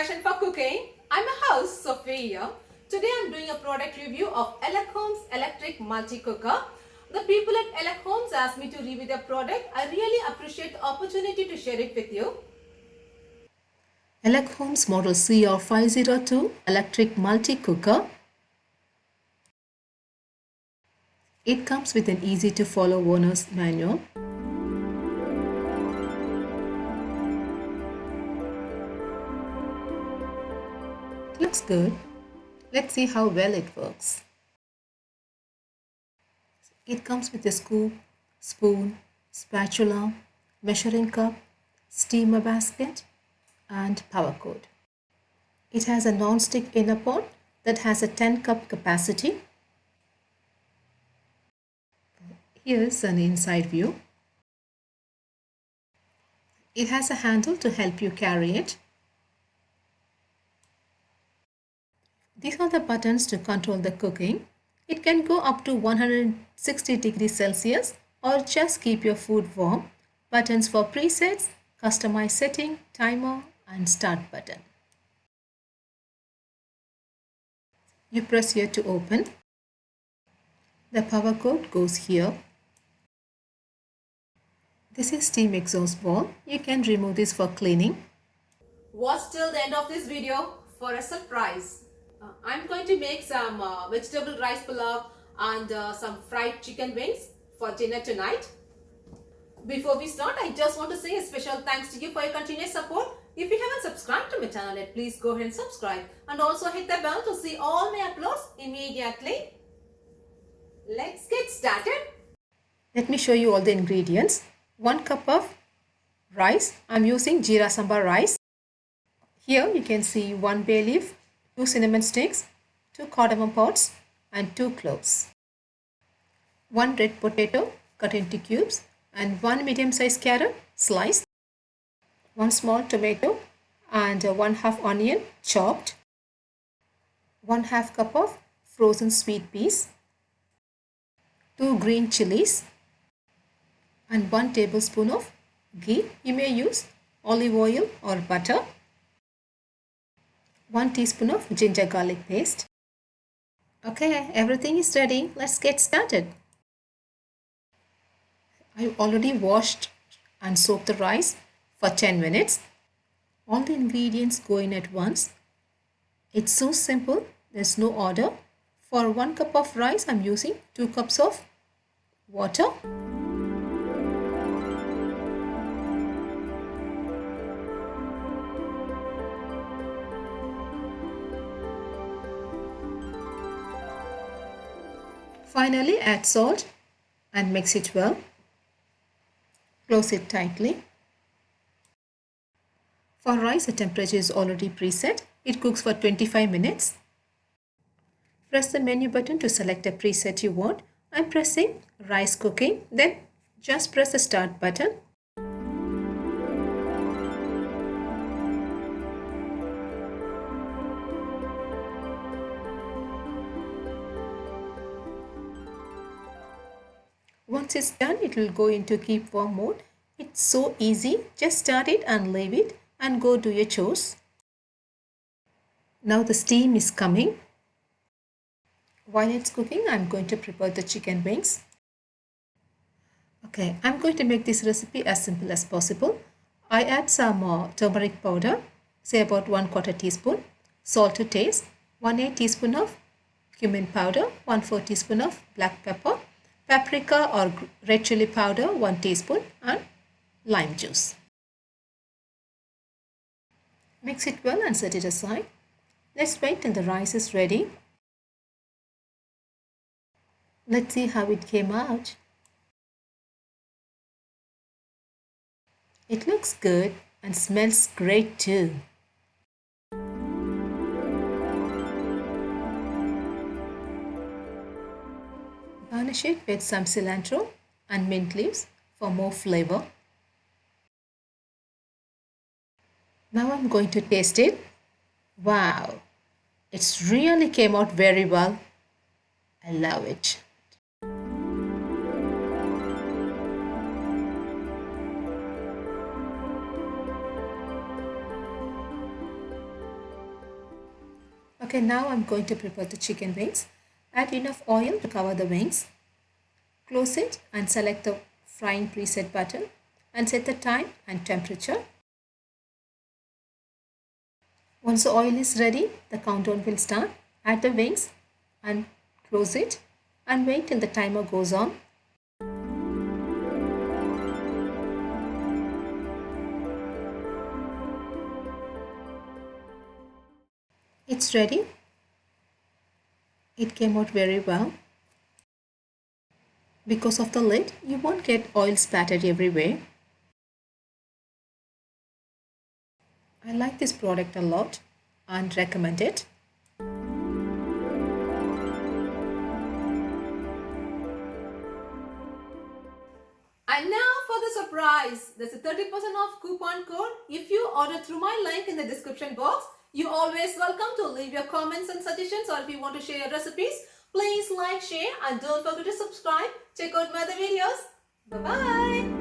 passion for cooking. I'm a host, Sophia. Today I'm doing a product review of Elechomes electric multi-cooker. The people at Elechomes asked me to review their product. I really appreciate the opportunity to share it with you. Elechomes model CR502 electric multi-cooker. It comes with an easy to follow owner's manual. It looks good. Let's see how well it works. It comes with a scoop, spoon, spatula, measuring cup, steamer basket, and power cord. It has a non-stick inner pot that has a 10-cup capacity. Here's an inside view. It has a handle to help you carry it. These are the buttons to control the cooking. It can go up to 160 degrees Celsius or just keep your food warm. Buttons for presets, customize setting, timer, and start button. You press here to open. The power cord goes here. This is steam exhaust valve. You can remove this for cleaning. Watch till the end of this video for a surprise. I'm going to make some vegetable rice pulao and some fried chicken wings for dinner tonight. Before we start, I just want to say a special thanks to you for your continuous support. If you haven't subscribed to my channel yet, please go ahead and subscribe and also hit the bell to see all my uploads immediately. Let's get started. Let me show you all the ingredients. 1 cup of rice. I'm using Jeera Sambar rice. Here you can see 1 bay leaf, 2 cinnamon sticks, 2 cardamom pods, and 2 cloves. 1 red potato cut into cubes and 1 medium-sized carrot sliced. 1 small tomato and 1/2 onion chopped. 1/2 cup of frozen sweet peas. 2 green chilies and 1 tablespoon of ghee. You may use olive oil or butter. 1 teaspoon of ginger garlic paste. Okay, everything is ready. Let's get started. I already washed and soaked the rice for 10 minutes. All the ingredients go in at once. It's so simple. There's no order. For 1 cup of rice, I'm using 2 cups of water. Finally, add salt and mix it well. Close it tightly. For rice, the temperature is already preset. It cooks for 25 minutes. Press the menu button to select a preset you want. I'm pressing rice cooking. Then just press the start button. Once it's done, it will go into keep warm mode. It's so easy. Just start it and leave it and go do your chores. Now the steam is coming. While it's cooking, I'm going to prepare the chicken wings. Okay, I'm going to make this recipe as simple as possible. I add some turmeric powder, say about 1/4 teaspoon, salt to taste, 1/8 teaspoon of cumin powder, 1/4 teaspoon of black pepper, paprika or red chili powder 1 teaspoon, and lime juice. Mix it well and set it aside. Let's wait till the rice is ready. Let's see how it came out. It looks good and smells great too. Garnish it with some cilantro and mint leaves for more flavor. Now I'm going to taste it. Wow, it's really came out very well. I love it. Okay, now I'm going to prepare the chicken wings. Add enough oil to cover the wings. Close it and select the frying preset button and set the time and temperature. Once the oil is ready, the countdown will start. Add the wings and close it and wait till the timer goes on. It's ready. It came out very well. Because of the lid, you won't get oil spattered everywhere. I like this product a lot and recommend it. And now for the surprise, there's a 30% off coupon code. If you order through my link in the description box, you're always welcome to leave your comments and suggestions, or if you want to share your recipes, please like, share and don't forget to subscribe. Check out my other videos. Bye-bye.